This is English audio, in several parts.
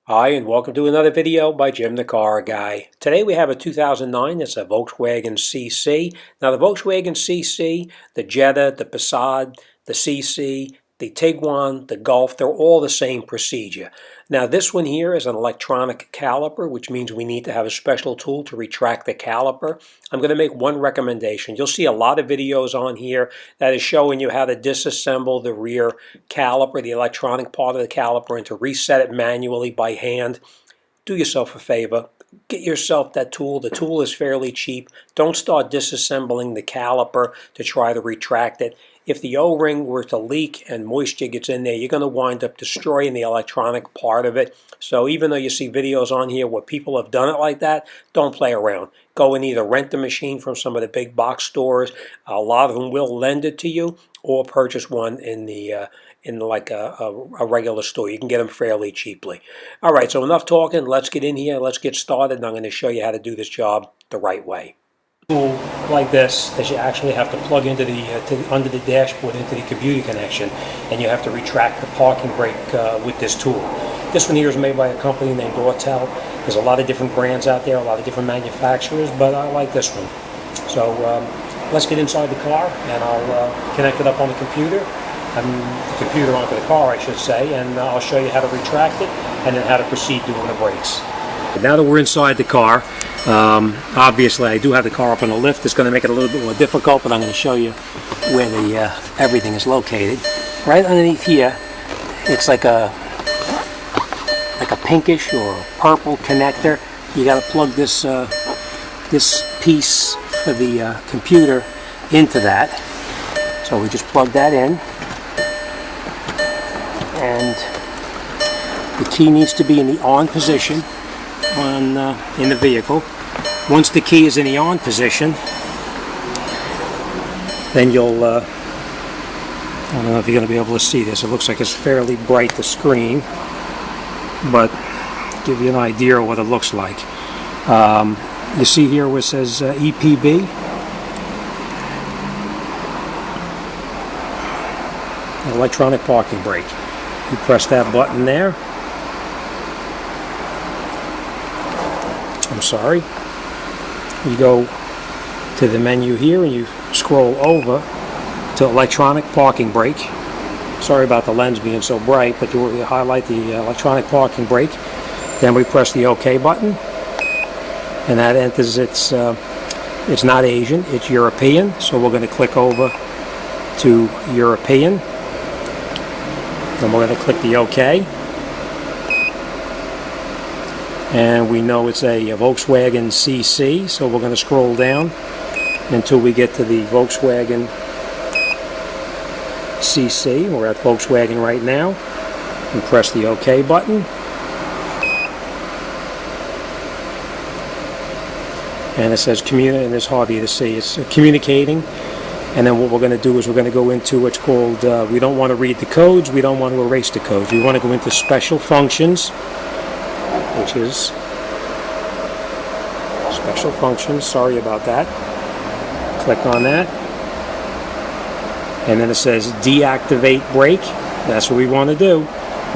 Hi, and welcome to another video by Jimthecarguy. Today we have a 2009, it's a Volkswagen CC. Now the Volkswagen CC, the Jetta, the Passat, the CC, the Tiguan, the Golf, they're all the same procedure. Now this one here is an electronic caliper, which means we need to have a special tool to retract the caliper. I'm going to make one recommendation. You'll see a lot of videos on here that is showing you how to disassemble the rear caliper, the electronic part of the caliper, and to reset it manually by hand. Do yourself a favor. Get yourself that tool. The tool is fairly cheap. Don't start disassembling the caliper to try to retract it. If the O-ring were to leak and moisture gets in there, you're going to wind up destroying the electronic part of it. So even though you see videos on here where people have done it like that, don't play around. Go and either rent the machine from some of the big box stores. A lot of them will lend it to you, or purchase one in like a regular store. You can get them fairly cheaply. All right, so enough talking. Let's get in here. Let's get started, and I'm going to show you how to do this job the right way. Tool like this that you actually have to plug into under the dashboard into the computer connection, and you have to retract the parking brake with this tool. This one here is made by a company named Autel. There's a lot of different brands out there, a lot of different manufacturers, but I like this one. So let's get inside the car, and I'll connect it up on the computer. The computer onto the car, I should say, and I'll show you how to retract it and then how to proceed doing the brakes. Now that we're inside the car, obviously I do have the car up on a lift. It's going to make it a little bit more difficult, but I'm going to show you where everything is located. Right underneath here, it's like a pinkish or purple connector. You got to plug this piece for the computer into that. So we just plug that in, and the key needs to be in the on position in the vehicle. Once the key is in the on position, then you'll I don't know if you're going to be able to see this. It looks like it's fairly bright, the screen, but give you an idea of what it looks like. You see here where it says EPB. Electronic parking brake. You press that button there. I'm sorry. You go to the menu here and you scroll over to electronic parking brake. Sorry about the lens being so bright, but you highlight the electronic parking brake. Then we press the OK button, and that enters it's not Asian, it's European. So we're going to click over to European. Then we're going to click the OK. And we know it's a Volkswagen CC, so we're going to scroll down until we get to the Volkswagen CC. We're at Volkswagen right now. And press the OK button. And it says communicate, and it's harder to see. It's communicating. And then what we're going to do is we're going to go into what's called, we don't want to read the codes, we don't want to erase the codes. We want to go into special functions, which is special functions. Sorry about that. Click on that, and then it says deactivate brake. That's what we want to do.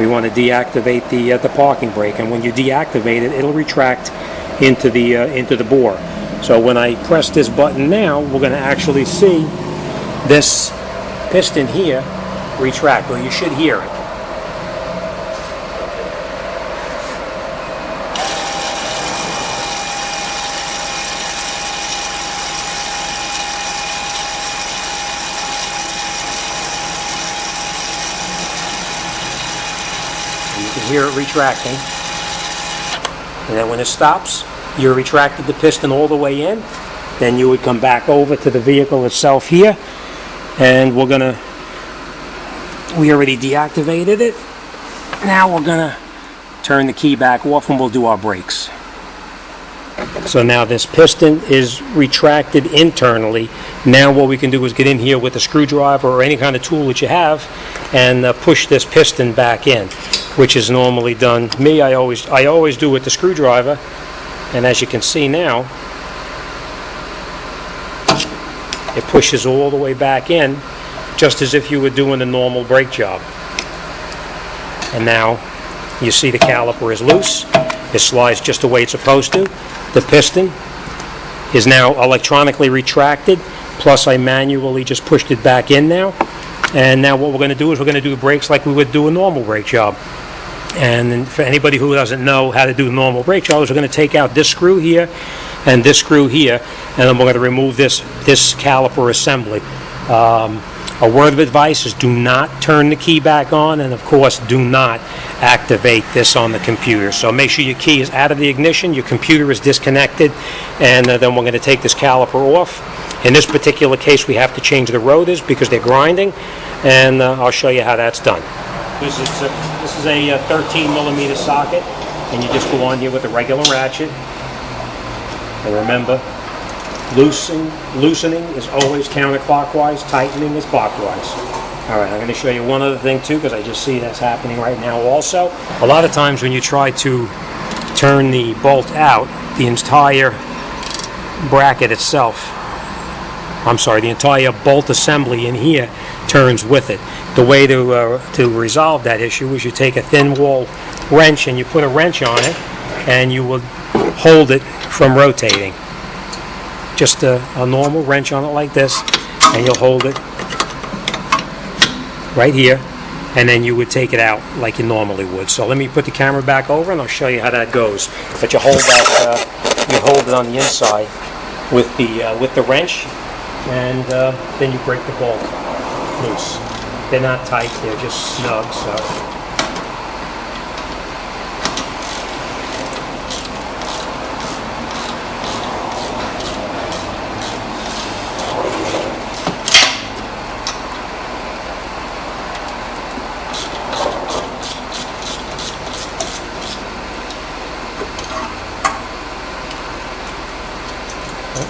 We want to deactivate the parking brake, and when you deactivate it, it'll retract into the bore. So when I press this button now, we're going to actually see this piston here retract, or you should hear it. You can hear it retracting. And then when it stops, you retracted the piston all the way in. Then you would come back over to the vehicle itself here, and we already deactivated it. Now we're gonna turn the key back off and we'll do our brakes. So now this piston is retracted internally. Now what we can do is get in here with a screwdriver or any kind of tool that you have and push this piston back in, which is normally done. Me, I always do with the screwdriver, and as you can see now, it pushes all the way back in, just as if you were doing a normal brake job. And now You see the caliper is loose. It slides just the way it's supposed to. The piston is now electronically retracted, plus I manually just pushed it back in now. And now what we're going to do is we're going to do brakes like we would do a normal brake job. And for anybody who doesn't know how to do normal brake jobs, we're going to take out this screw here and this screw here, and then we're going to remove this caliper assembly. A word of advice is do not turn the key back on, and of course do not activate this on the computer. So make sure your key is out of the ignition, your computer is disconnected, and then we're going to take this caliper off. In this particular case we have to change the rotors because they're grinding, and I'll show you how that's done. This is a 13 millimeter socket, and you just go on here with a regular ratchet. And remember, loosening is always counterclockwise, tightening is clockwise. Alright, I'm going to show you one other thing too, because I just see that's happening right now also. A lot of times when you try to turn the bolt out, the entire bracket itself, the entire bolt assembly in here turns with it. The way to resolve that issue is you take a thin wall wrench and you put a wrench on it, and you will hold it from rotating. Just a normal wrench on it like this, and you'll hold it right here, and then you would take it out like you normally would. So let me put the camera back over and I'll show you how that goes. But you hold that, you hold it on the inside with the wrench, and then you break the bolt loose. They're not tight, they're just snug. So.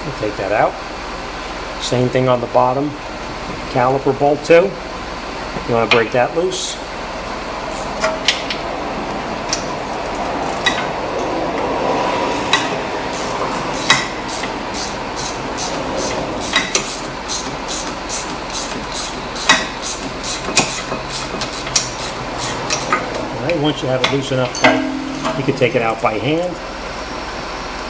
We'll take that out. Same thing on the bottom caliper bolt too. You want to break that loose. Alright, once you have it loose enough, you can take it out by hand.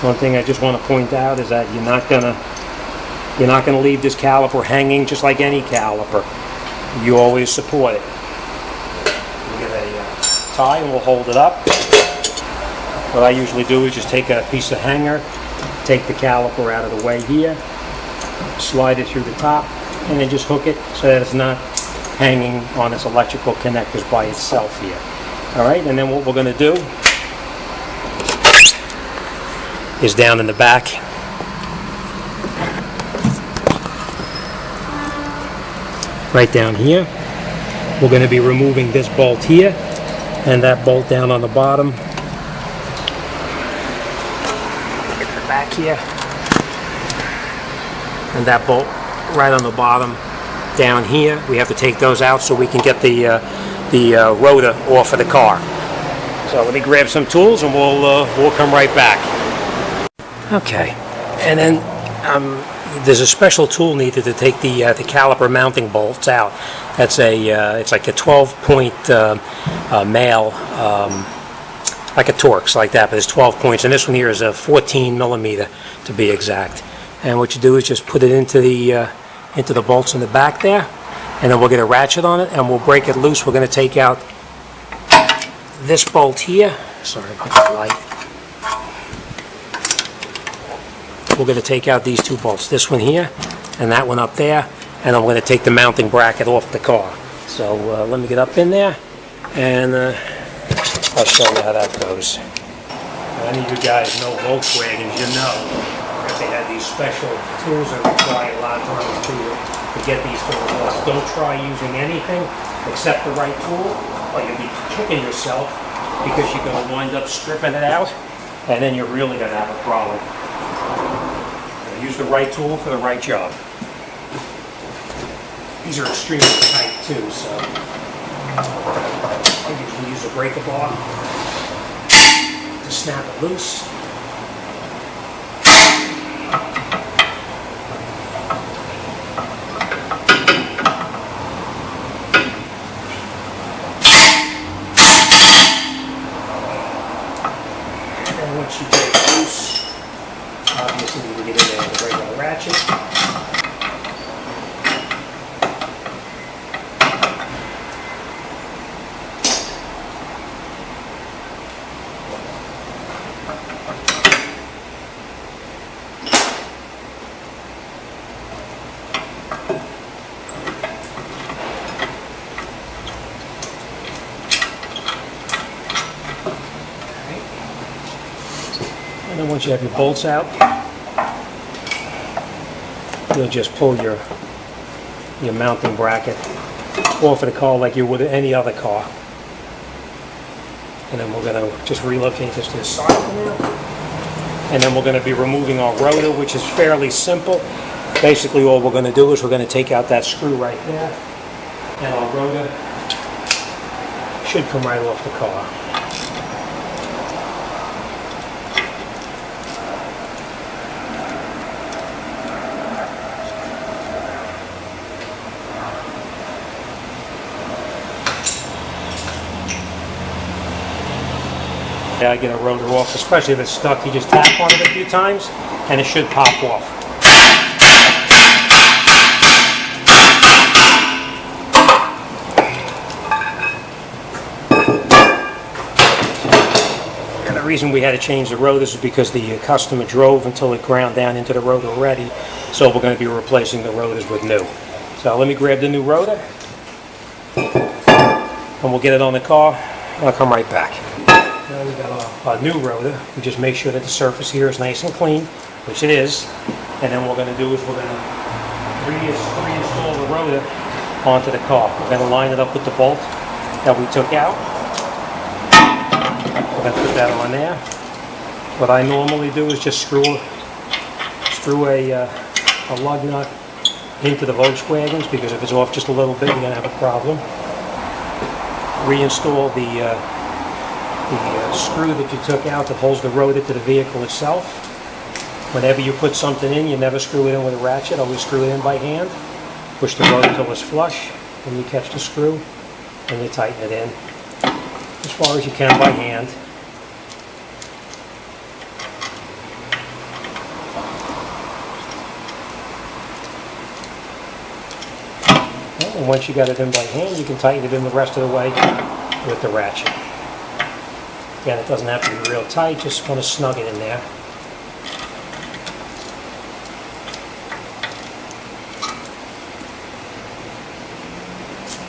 One thing I just want to point out is that you're not gonna leave this caliper hanging just like any caliper. You always support it. We'll get a tie and we'll hold it up. What I usually do is just take a piece of hanger, take the caliper out of the way here, slide it through the top, and then just hook it so that it's not hanging on its electrical connectors by itself here. Alright, and then what we're going to do is down in the back. Right down here. We're going to be removing this bolt here and that bolt down on the bottom. Get the back here. And that bolt right on the bottom down here. We have to take those out so we can get the rotor off of the car. So let me grab some tools and we'll come right back. Okay, and then there's a special tool needed to take the caliper mounting bolts out. That's it's like a 12-point male, like a Torx, like that, but there's 12 points, and this one here is a 14 millimeter to be exact. And what you do is just put it into the bolts in the back there, and then we'll get a ratchet on it and we'll break it loose. We're going to take out this bolt here. Sorry about the light. We're going to take out these two bolts, this one here and that one up there, and I'm going to take the mounting bracket off the car. So let me get up in there and I'll show you how that goes. Any of you guys know Volkswagens, you know that they have these special tools that require a lot of times to get these tools off. Don't try using anything except the right tool, or you'll be kicking yourself because you're going to wind up stripping it out, and then you're really going to have a problem. Use the right tool for the right job. These are extremely tight too, so I usually use a breaker bar to snap it loose. And once you get it loose, obviously you can get in there with a regular ratchet. And then once you have your bolts out, you'll just pull your mounting bracket off of the car like you would any other car. And then we're going to just relocate this to the side for now. And then we're going to be removing our rotor, which is fairly simple. Basically all we're going to do is we're going to take out that screw right there, and our rotor should come right off the car. I get a rotor off, especially if it's stuck. You just tap on it a few times and it should pop off. And the reason we had to change the rotors is because the customer drove until it ground down into the rotor already, so we're going to be replacing the rotors with new. So let me grab the new rotor and we'll get it on the car and I'll come right back. Now we've got a new rotor. We just make sure that the surface here is nice and clean, which it is. And then what we're going to do is we're going to reinstall the rotor onto the car. We're going to line it up with the bolt that we took out. We're going to put that on there. What I normally do is just screw a lug nut into the Volkswagens, because if it's off just a little bit, you're going to have a problem. Reinstall the screw that you took out that holds the rotor to the vehicle itself. Whenever you put something in, you never screw it in with a ratchet, always screw it in by hand. Push the rotor until it's flush, then you catch the screw and you tighten it in as far as you can by hand. And once you got it in by hand, you can tighten it in the rest of the way with the ratchet. Again, it doesn't have to be real tight, just want to snug it in there.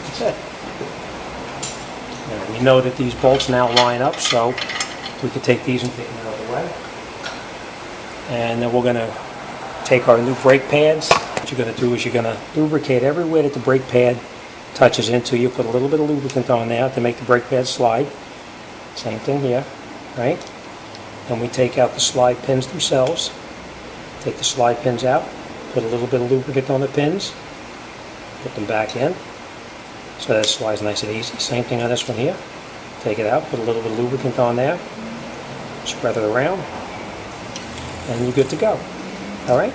That's it. And we know that these bolts now line up, so we can take these and take them out of the way. And then we're going to take our new brake pads. What you're going to do is you're going to lubricate everywhere that the brake pad touches into. You put a little bit of lubricant on there to make the brake pad slide. Same thing here, right? Then we take out the slide pins themselves. Take the slide pins out, put a little bit of lubricant on the pins, put them back in, so that it slides nice and easy. Same thing on this one here. Take it out, put a little bit of lubricant on there, spread it around, and you're good to go. All right?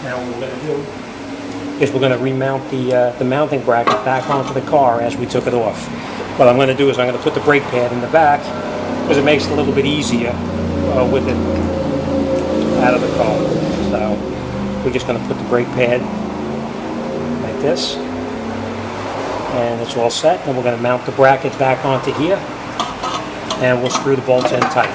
Now what we're going to do is we're going to remount the mounting bracket back onto the car as we took it off. What I'm going to do is I'm going to put the brake pad in the back, because it makes it a little bit easier with it out of the car. So we're just going to put the brake pad like this, and it's all set. And we're going to mount the bracket back onto here, and we'll screw the bolts in tight.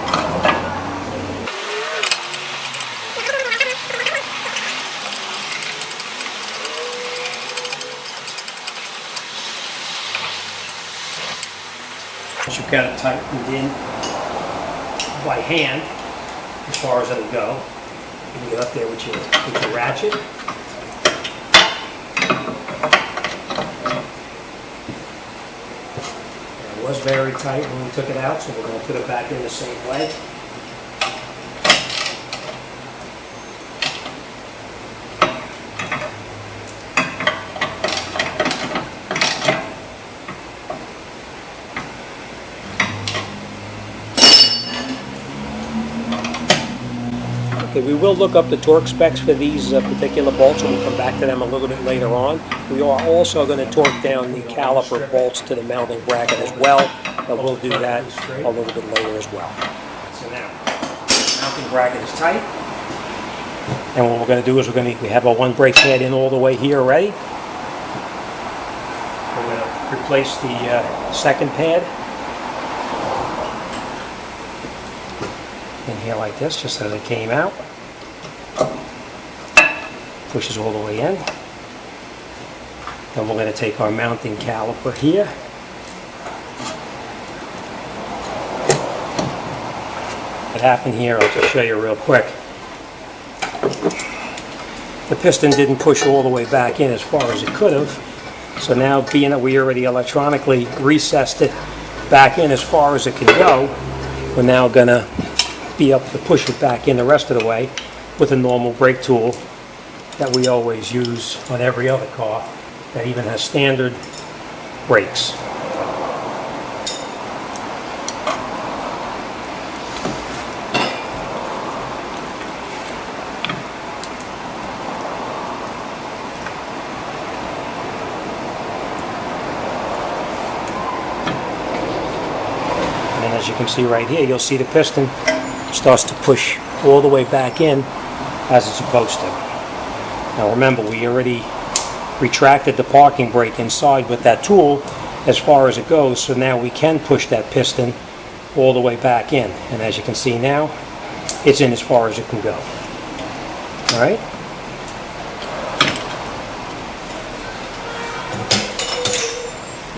Once you've got it tightened in by hand, as far as it'll go, you can get up there with your ratchet. And it was very tight when we took it out, so we're going to put it back in the same way. Okay, we will look up the torque specs for these particular bolts, and we'll come back to them a little bit later on. We are also going to torque down the caliper bolts to the mounting bracket as well, but we'll do that a little bit later as well. So now, mounting bracket is tight. And what we're going to do is we have our one brake pad in all the way here already. We're going to replace the second pad in here like this, just as it came out. Pushes all the way in. Then we're going to take our mounting caliper here. What happened here, I'll just show you real quick. The piston didn't push all the way back in as far as it could have. So now, being that we already electronically recessed it back in as far as it can go, we're now going to be able to push it back in the rest of the way with a normal brake tool that we always use on every other car that even has standard brakes. As you can see right here, you'll see the piston starts to push all the way back in as it's supposed to. Now remember, we already retracted the parking brake inside with that tool as far as it goes, so now we can push that piston all the way back in. And as you can see now, it's in as far as it can go. Alright?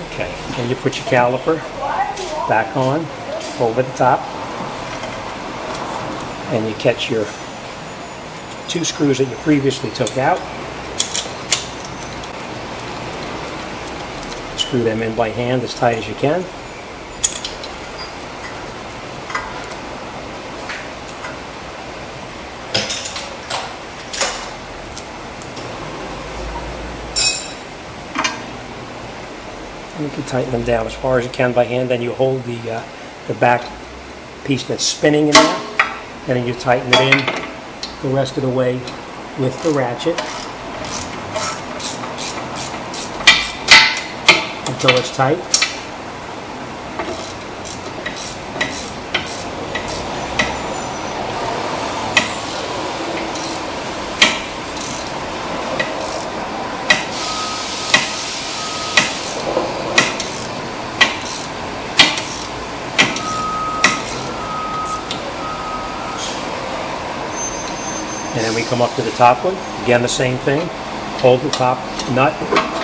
Okay, and you put your caliper back on over the top, and you catch your two screws that you previously took out. Screw them in by hand as tight as you can. And you can tighten them down as far as you can by hand. Then you hold the back piece that's spinning in there, and then you tighten it in the rest of the way with the ratchet until it's tight. And then we come up to the top one. Again, the same thing. Hold the top nut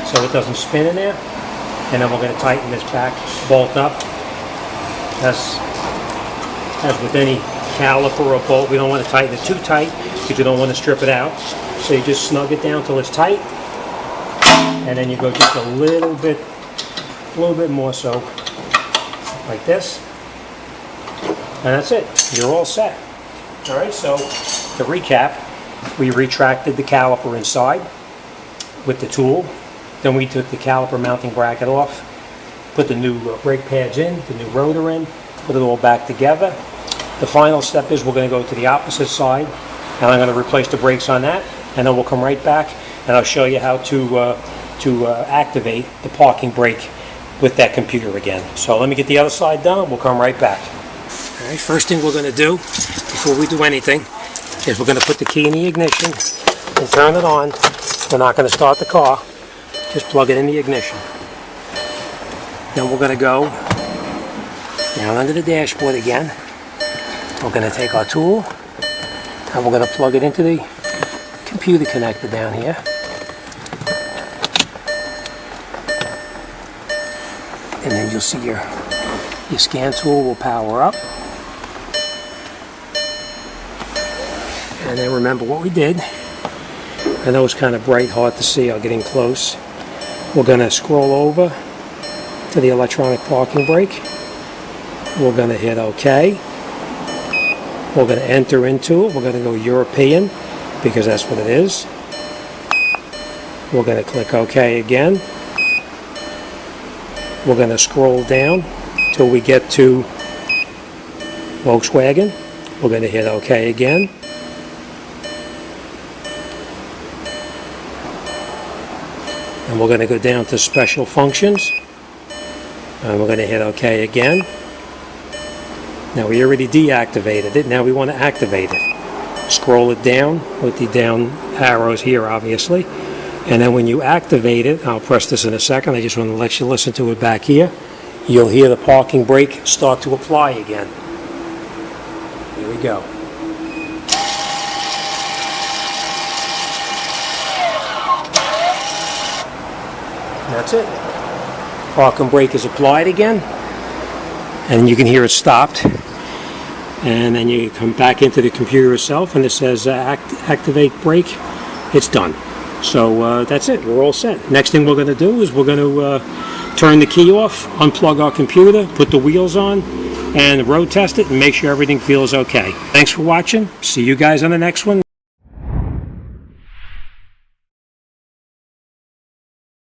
so it doesn't spin in there. And then we're going to tighten this back bolt up. As with any caliper or bolt, we don't want to tighten it too tight because you don't want to strip it out. So you just snug it down till it's tight. And then you go just a little bit more so, like this. And that's it. You're all set. Alright, so to recap, we retracted the caliper inside with the tool. Then we took the caliper mounting bracket off, put the new brake pads in, the new rotor in, put it all back together. The final step is we're going to go to the opposite side, and I'm going to replace the brakes on that, and then we'll come right back and I'll show you how to activate the parking brake with that computer again. So let me get the other side done and we'll come right back. Alright, first thing we're going to do before we do anything is we're going to put the key in the ignition and turn it on. We're not going to start the car, just plug it in the ignition. Then we're going to go down under the dashboard again. We're going to take our tool and we're going to plug it into the computer connector down here. And then you'll see your scan tool will power up. And then remember what we did. I know it's kind of bright, hard to see. I'll get in close. We're going to scroll over to the electronic parking brake. We're going to hit OK. We're going to enter into it. We're going to go European because that's what it is. We're going to click OK again. We're going to scroll down till we get to Volkswagen. We're going to hit OK again. And we're going to go down to Special Functions. And we're going to hit OK again. Now we already deactivated it. Now we want to activate it. Scroll it down with the down arrows here, obviously. And then when you activate it, I'll press this in a second. I just want to let you listen to it back here. You'll hear the parking brake start to apply again. Here we go. That's it. Parking brake is applied again, and you can hear it stopped. And then you come back into the computer itself, and it says activate brake. It's done. So that's it. We're all set. Next thing we're going to do is we're going to turn the key off, unplug our computer, put the wheels on, and road test it, and make sure everything feels okay. Thanks for watching. See you guys on the next one.